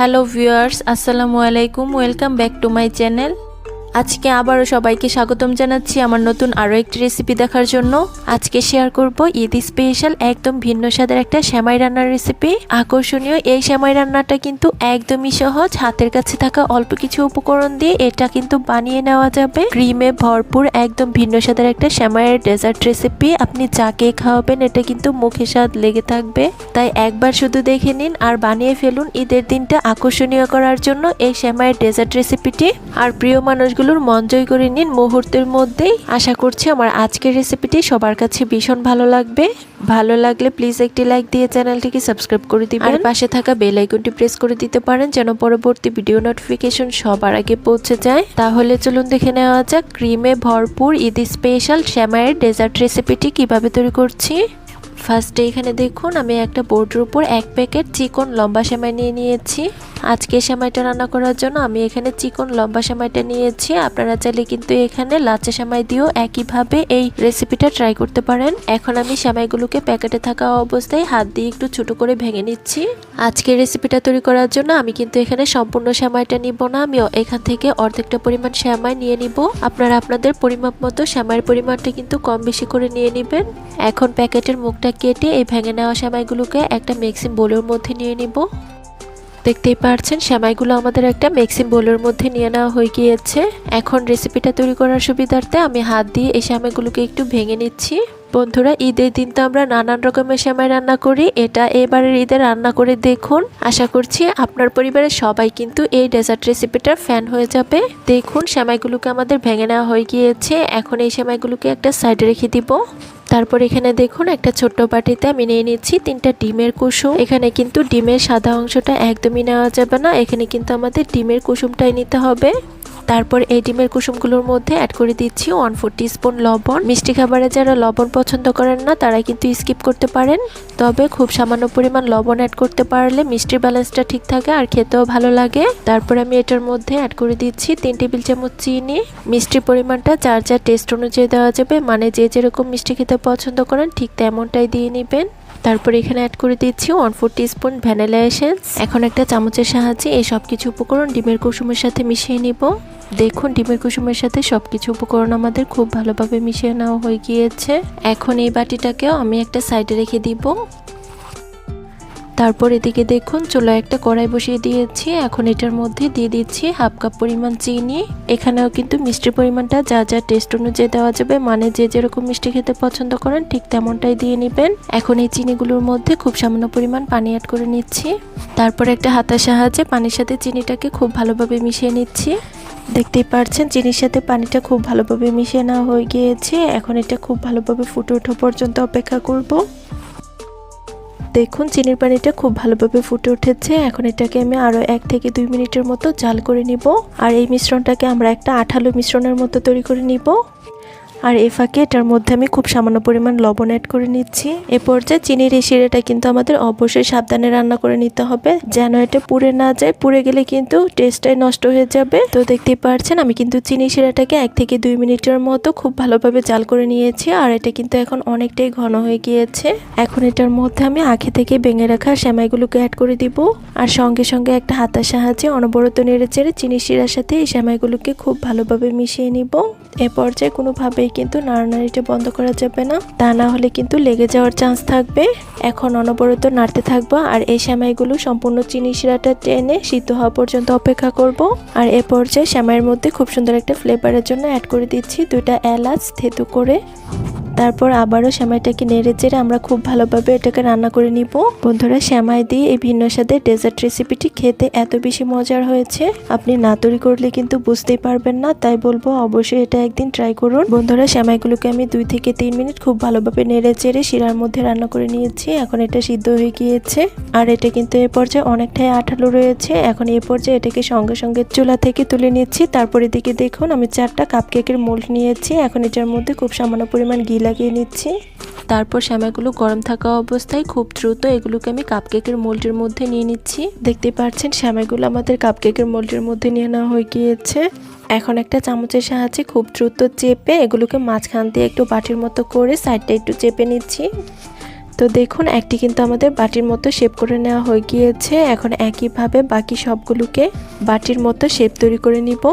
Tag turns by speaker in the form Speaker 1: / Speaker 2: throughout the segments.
Speaker 1: Hello viewers, আসসালামু আলাইকুম। Welcome back to my channel. আজকে আবারও সবাইকে স্বাগতম জানাচ্ছি আমার নতুন আরও একটি রেসিপি দেখার জন্য। আজকে শেয়ার করব ঈদ স্পেশাল একদম ভিন্ন স্বাদের একটা সেমাই রান্নার রেসিপি। আকর্ষণীয় এই সেমাই রান্নাটা কিন্তু একদমই সহজ, হাতের কাছে থাকা অল্প কিছু উপকরণ দিয়ে এটা কিন্তু বানিয়ে নেওয়া যাবে। ক্রিমে ভরপুর একদম ভিন্ন স্বাদের একটা সেমাইয়ের ডেজার্ট রেসিপি। আপনি যাকে খাওয়াবেন এটা কিন্তু মুখে স্বাদ লেগে থাকবে। তাই একবার শুধু দেখে নিন আর বানিয়ে ফেলুন ঈদের দিনটা আকর্ষণীয় করার জন্য এই সেমাইয়ের ডেজার্ট রেসিপিটি। আর প্রিয় মানুষগুলোর মন জয় করে নিন মুহূর্তের মধ্যেই। আশা করছি আমার আজকের রেসিপিটি সবার কাছে ভীষণ ভালো লাগবে। ভালো লাগলে প্লিজ একটি লাইক দিয়ে চ্যানেলটিকে সাবস্ক্রাইব করে দিবেন আর পাশে থাকা বেল আইকনটি প্রেস করে দিতে পারেন যেন পরবর্তী ভিডিও নোটিফিকেশন সবার আগে পৌঁছে যায়। তাহলে চলুন দেখে নেওয়া যাক ক্রিমে ভরপুর ঈদ স্পেশাল সেমাইয়ের ডেজার্ট রেসিপিটি কিভাবে তৈরি করছি। ফার্স্টে এখানে দেখুন আমি একটা বোর্ডের উপর 1 প্যাকেট চিকন লম্বা সেমাই নিয়ে নিয়েছি। আজকে সেমাইটা রান্না করার জন্য আমি এখানে চিকন লম্বা সেমাইটা নিয়েছি। আপনারা চাইলে কিন্তু এখানে লাচ্চা সেমাই দিয়েও একইভাবে এই রেসিপিটা ট্রাই করতে পারেন। এখন আমি সেমাইগুলোকে প্যাকেটে থাকা অবস্থায় হাত দিয়ে একটু ছোট করে ভেঙে নিচ্ছি। আজকের রেসিপিটা তৈরি করার জন্য আমি কিন্তু এখানে সম্পূর্ণ সেমাইটা নিব না, আমি এখান থেকে অর্ধেকটা পরিমাণ সেমাই নিয়ে নিব। আপনারা আপনাদের পরিমাপ মতো সেমাইয়ের পরিমাণটা কিন্তু কম বেশি করে নিয়ে নেবেন। এখন প্যাকেটের মুখটা কেটে এই ভেঙে নেওয়া সেমাইগুলোকে একটা মিক্সিং বোলের মধ্যে নিয়ে নিব। দেখতেই পাচ্ছেন সেমাইগুলো আমাদের একটা মিক্সিং বোলের মধ্যে নিয়ে নেওয়া হয়ে গিয়েছে। এখন রেসিপিটা তৈরি করার সুবিধার্থে আমি হাত দিয়ে এই সেমাইগুলোকে একটু ভেঙে নিচ্ছি। বন্ধুরা, ঈদের দিন তো আমরা নানান রকমের সেমাই রান্না করি, এটা এবারের ঈদে রান্না করে দেখুন। আশা করছি আপনার পরিবারের সবাই কিন্তু এই ডেজার্ট রেসিপিটার ফ্যান হয়ে যাবে। দেখুন সেমাইগুলোকে আমাদের ভেঙে নেওয়া হয়ে গিয়েছে। এখন এই সেমাইগুলোকে একটা সাইডে রেখে দিব। তারপর এখানে দেখুন একটা ছোট্ট বাটিতে আমি নিয়ে নিচ্ছি 3টা ডিমের কুসুম। এখানে কিন্তু ডিমের সাদা অংশটা একদমই নেওয়া যাবে না, এখানে কিন্তু আমাদের ডিমের কুসুমটাই নিতে হবে। তারপর এই ডিমের কুসুমগুলোর মধ্যে অ্যাড করে দিচ্ছি 1/4 টিস্পুন লবণ। মিষ্টি খাবারে যারা লবণ পছন্দ করেন না তারা কিন্তু স্কিপ করতে পারেন, তবে খুব সামান্য পরিমাণ লবণ অ্যাড করতে পারলে মিষ্টির ব্যালেন্সটা ঠিক থাকে আর খেতেও ভালো লাগে। তারপর আমি এটার মধ্যে অ্যাড করে দিচ্ছি 3 টেবিল চামচ চিনি। মিষ্টির পরিমাণটা যার যার টেস্ট অনুযায়ী দেওয়া যাবে, মানে যে যেরকম মিষ্টি খেতে পছন্দ করেন ঠিক তেমনটাই দিয়ে নেবেন। তারপর এখানে অ্যাড করে দিচ্ছি 1/4 টিস্পুন ভ্যানিলা এসেন্স। এখন একটা চামচের সাহায্যে এই সব কিছু উপকরণ ডিমের কুসুমের সাথে মিশিয়ে নিব। দেখুন ডিমের কুসুমের সাথে সবকিছু উপকরণ আমাদের খুব ভালোভাবে মিশিয়ে নেওয়া হয়ে গিয়েছে। এখন এই বাটিটাকেও আমি একটা সাইডে রেখে দিব। তারপর এদিকে দেখুন চুলায় একটা কড়াই বসিয়ে দিয়েছি। এখন এটার মধ্যে দিয়ে দিচ্ছি 1/2 কাপ পরিমাণ চিনি। এখানেও কিন্তু মিষ্টির পরিমাণটা যা যা টেস্ট অনুযায়ী দেওয়া যাবে, মানে যে যেরকম মিষ্টি খেতে পছন্দ করেন ঠিক তেমনটাই দিয়ে নেবেন। এখন এই চিনিগুলোর মধ্যে খুব সামান্য পরিমাণ পানি অ্যাড করে নিচ্ছি। তারপর একটা হাতার সাহায্যে পানির সাথে চিনিটাকে খুব ভালোভাবে মিশিয়ে নিচ্ছি। দেখতেই পাচ্ছেন চিনির সাথে পানিটা খুব ভালোভাবে মিশিয়ে নেওয়া হয়ে গিয়েছে। এখন এটা খুব ভালোভাবে ফুটে ওঠা পর্যন্ত অপেক্ষা করব। দেখুন চিনির পানিটা খুব ভালোভাবে ফুটে উঠেছে। এখন এটাকে আমি আরও 1 থেকে 2 মিনিটের মতো জাল করে নিব। আর এই মিশ্রণটাকে আমরা একটা আঠালো মিশ্রণের মতো তৈরি করে নিব। আর এই ফাঁকে এটার মধ্যে আমি খুব সামান্য পরিমাণ লবণ অ্যাড করে নিচ্ছি। এ পর্যায়ে চিনির এই শিরাটা কিন্তু আমাদের অবশ্যই সাবধানে রান্না করে নিতে হবে যেন এটা পুড়ে না যায়, পুড়ে গেলে কিন্তু টেস্টটাই নষ্ট হয়ে যাবে। তো দেখতেই পাচ্ছেন আমি কিন্তু চিনি শিরাটাকে 1 থেকে 2 মিনিটের মতো খুব ভালোভাবে জাল করে নিয়েছি। আর এটা কিন্তু এখন অনেকটাই ঘন হয়ে গিয়েছে। এখন এটার মধ্যে আমি আগে থেকে ভেঙে রাখা সেমাইগুলোকে অ্যাড করে দিব। আর সঙ্গে সঙ্গে একটা হাতার সাহায্যে অনবরত নেড়ে চেড়ে চিনি শিরার সাথে এই সেমাইগুলোকে খুব ভালোভাবে মিশিয়ে নিব। এ পর্যায়ে কোনোভাবেই কিন্তু নাড়ানাড়িটা বন্ধ করা যাবে না, তা না হলে কিন্তু লেগে যাওয়ার চান্স থাকবে। এখন অনবরত নাড়তে থাকবো আর এই সেমাইগুলো সম্পূর্ণ চিনি শিরাটা টেনে সিদ্ধ হওয়া পর্যন্ত অপেক্ষা করব। আর এ পর্যায়ে সেমাইয়ের মধ্যে খুব সুন্দর একটা ফ্লেভারের জন্য অ্যাড করে দিচ্ছি 2টা এলাচ থেতু করে। তারপর আবারও সেমাইটাকে নেড়ে চেড়ে আমরা খুব ভালোভাবে এটাকে রান্না করে নিব। বন্ধুরা, সেমাই দিয়ে এই ভিন্ন স্বাদের ডেজার্ট রেসিপিটি খেতে এত বেশি মজার হয়েছে, আপনি না তৈরি করলে কিন্তু বুঝতেই পারবেন না। তাই বলবো অবশ্যই এটা একদিন ট্রাই করুন। বন্ধুরা, সেমাইগুলোকে আমি 2 থেকে 3 মিনিট খুব ভালোভাবে নেড়ে চেড়ে শিরার মধ্যে রান্না করে নিয়েছি। এখন এটা সিদ্ধ হয়ে গিয়েছে আর এটা কিন্তু এ পর্যায়ে অনেকটাই আঠালো রয়েছে। এখন এই পর্যায়ে এটাকে সঙ্গে সঙ্গে চুলা থেকে তুলে নিচ্ছি। তারপর এদিকে দেখুন আমি 4টা কাপকেকের মোল্ড নিয়েছি। এখন এটার মধ্যে খুব সামান্য পরিমাণ ঘি লাগিয়ে নিচ্ছি। তারপর সেমাইগুলো গরম থাকা অবস্থায় খুব দ্রুত এগুলোকে আমি কাপকেকের মোল্ডের মধ্যে নিয়ে নিচ্ছি। দেখতে পাচ্ছেন সেমাইগুলো আমাদের কাপকেকের মোল্ডের মধ্যে নিয়ে নেওয়া হয়ে গিয়েছে। এখন একটা চামচের সাহায্যে খুব দ্রুত চেপে এগুলোকে মাঝখান দিয়ে একটু বাটির মতো করে সাইডটা একটু চেপে নিচ্ছি। তো তো দেখুন একটি কিন্তু আমাদের বাটির মতো শেপ করে নেওয়া হয়ে গিয়েছে। এখন একইভাবে বাকি সবগুলোকে বাটির মতো শেপ তৈরি করে নিব।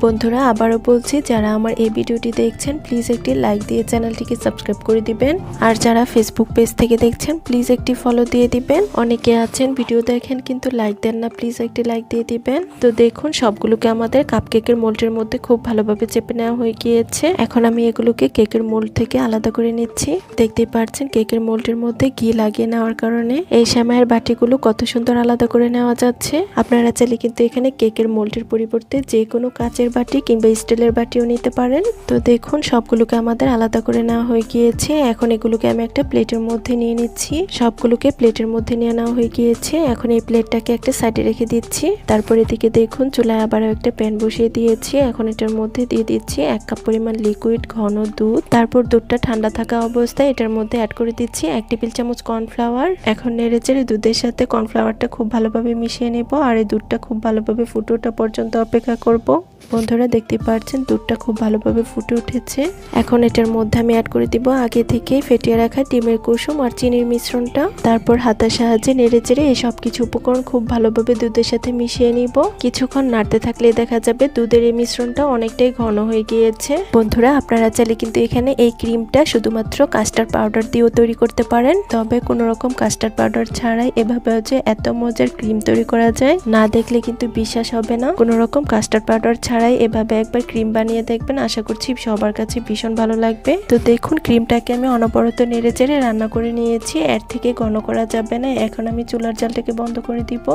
Speaker 1: বন্ধুরা আবারও বলছি, যারা আমার এই ভিডিওটি দেখছেন প্লিজ একটি লাইক দিয়ে চ্যানেলটিকে সাবস্ক্রাইব করে দিবেন। আর যারা ফেসবুক পেজ থেকে দেখছেন প্লিজ একটি ফলো দিয়ে দিবেন। অনেকে আছেন ভিডিও দেখেন কিন্তু লাইক দেন না, প্লিজ একটি লাইক দিয়ে দিবেন। তো দেখুন সবগুলোকে আমাদের কাপকেকের মোল্ডের মধ্যে খুব ভালোভাবে চেপে নেওয়া হয়ে গিয়েছে। এখন আমি এগুলোকে কেকের মোল্ড থেকে আলাদা করে নিচ্ছি। দেখতেই পাচ্ছেন কেকের মোল্ডের মধ্যে ঘি লাগিয়ে নেওয়ার কারণে এই সেমাইয়ের বাটিগুলো কত সুন্দর আলাদা করে নেওয়া যাচ্ছে। আপনারা চাইলে কিন্তু এখানে কেকের মোল্ডের পরিবর্তে যে কোনো কাচের বাটি কিংবা স্টিলের বাটিও নিতে পারেন। তো দেখুন সবগুলোকে আমাদের আলাদা করে নেওয়া হয়ে গিয়েছে। এখন এগুলোকে আমি একটা প্লেটের মধ্যে নিয়ে নিচ্ছি। সবগুলোকে প্লেটের মধ্যে নিয়ে নেওয়া হয়ে গিয়েছে। এখন এই প্লেটটাকে একটা সাইডে রেখে দিচ্ছি। তারপর এদিকে দেখুন চুলায় আবারও একটা প্যান বসিয়ে দিয়েছি। এখন এটার মধ্যে দিয়ে দিচ্ছি 1 কাপ পরিমাণ লিকুইড ঘন দুধ। তারপর দুধটা ঠান্ডা থাকা অবস্থায় এটার মধ্যে অ্যাড করে দিচ্ছি 1 টেবিল চামচ কর্নফ্লাওয়ার। এখন নেড়েচেড়ে দুধের সাথে কর্নফ্লাওয়ারটা খুব ভালোভাবে মিশিয়ে নেব আর এই দুধটা খুব ভালোভাবে ফুটে ওঠা পর্যন্ত অপেক্ষা করব। বন্ধুরা দেখতে পাচ্ছেন দুধটা খুব ভালোভাবে ফুটে উঠেছে। এখন এটার মধ্যে আমি অ্যাড করে দিব আগে থেকে ফেটিয়ে রাখা ডিমের কুসুম আর চিনির মিশ্রণটা। তারপর হাতের সাহায্যে নেড়েচেড়ে এই সব কিছু উপকরণ খুব ভালোভাবে দুধের সাথে মিশিয়ে নিব। কিছুক্ষণ নাড়তে থাকলে দেখা যাবে দুধের এই মিশ্রণটা অনেকটাই ঘন হয়ে গিয়েছে। বন্ধুরা আপনারা চাইলে কিন্তু এখানে এই ক্রিমটা শুধুমাত্র কাস্টার্ড পাউডার দিয়েও তৈরি করতে পারেন। তবে কোনো রকম কাস্টার্ড পাউডার ছাড়াই এভাবে যে এত মজার ক্রিম তৈরি করা যায় না দেখলে কিন্তু বিশ্বাস হবে না। কোনো রকম কাস্টার্ড পাউডার ছাড়াই এভাবে একবার ক্রিম বানিয়ে দেখবেন, আশা করছি সবার কাছে ভীষণ ভালো লাগবে। তো দেখুন ক্রিমটাকে আমি অনবরত নেড়ে চেড়ে রান্না করে নিয়েছি। এর থেকে ঘন করা যাবে না। এখন আমি চুলার জালটাকে বন্ধ করে দিব।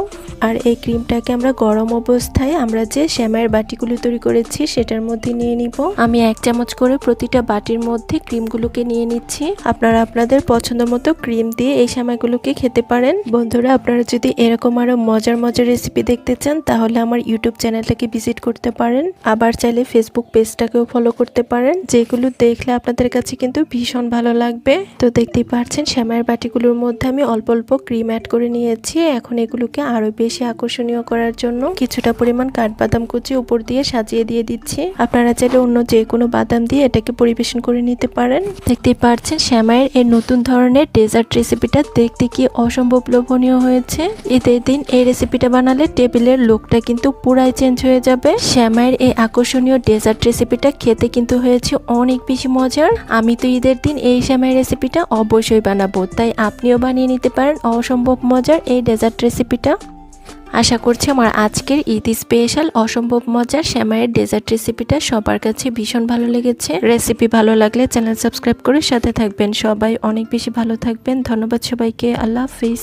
Speaker 1: আর এই ক্রিমটাকে আমরা গরম অবস্থায় আমরা যে সেমাইয়ের বাটিগুলো তৈরি করেছি সেটার মধ্যে নিয়ে নিব। আমি 1 চামচ করে প্রতিটা বাটির মধ্যে ক্রিমগুলোকে নিয়ে নিচ্ছি। আপনারা আপনাদের পছন্দ মতো ক্রিম দিয়ে এই সেমাইগুলোকে খেতে পারেন। বন্ধুরা আপনারা যদি এরকম আরো মজার মজার রেসিপি দেখতে চান তাহলে আমার ইউটিউব চ্যানেলটাকে ভিজিট করতে পারেন। আবার চাইলে ফেসবুক পেজটাকেও ফলো করতে পারেন, যেগুলো দেখলে আপনাদের কাছে কিন্তু ভীষণ ভালো লাগবে। তো দেখতেই পাচ্ছেন সেমাইয়ের বাটিগুলোর মধ্যে আমি অল্প অল্প ক্রিম অ্যাড করে নিয়েছি। এখন এগুলোকে আরো বেশি আকর্ষণীয় করার জন্য কিছুটা পরিমাণ কাঠবাদাম কুচি উপর দিয়ে সাজিয়ে দিয়ে দিচ্ছি। আপনারা চাইলে অন্য যে কোনো বাদাম দিয়ে এটাকে পরিবেশন করে নিতে পারেন। দেখতেই পাচ্ছেন সেমাইয়ের এই নতুন ধরনের ডেজার্ট রেসিপিটা দেখতে কি অসম্ভব লোভনীয় হয়েছে। ঈদের দিন এই রেসিপিটা বানালে টেবিলের লুকটা কিন্তু পুরাই চেঞ্জ হয়ে যাবে। সেমাইয়ের এই আকর্ষণীয় ডেজার্ট রেসিপিটা খেতে কিন্তু হয়েছে অনেক বেশি মজার। আমি তো ঈদের দিন এই সেমাইয়ের রেসিপিটা অবশ্যই বানাবো, তাই আপনিও বানিয়ে নিতে পারেন অসম্ভব মজার এই ডেজার্ট রেসিপিটা। আশা করছি আমার আজকের ঈদ স্পেশাল অসম্ভব মজার সেমাইয়ের ডেজার্ট রেসিপিটা সবার কাছে ভীষণ ভালো লেগেছে। রেসিপি ভালো লাগলে চ্যানেল সাবস্ক্রাইব করে সাথে থাকবেন। সবাই অনেক বেশি ভালো থাকবেন। ধন্যবাদ সবাইকে। আল্লাহ হাফিজ।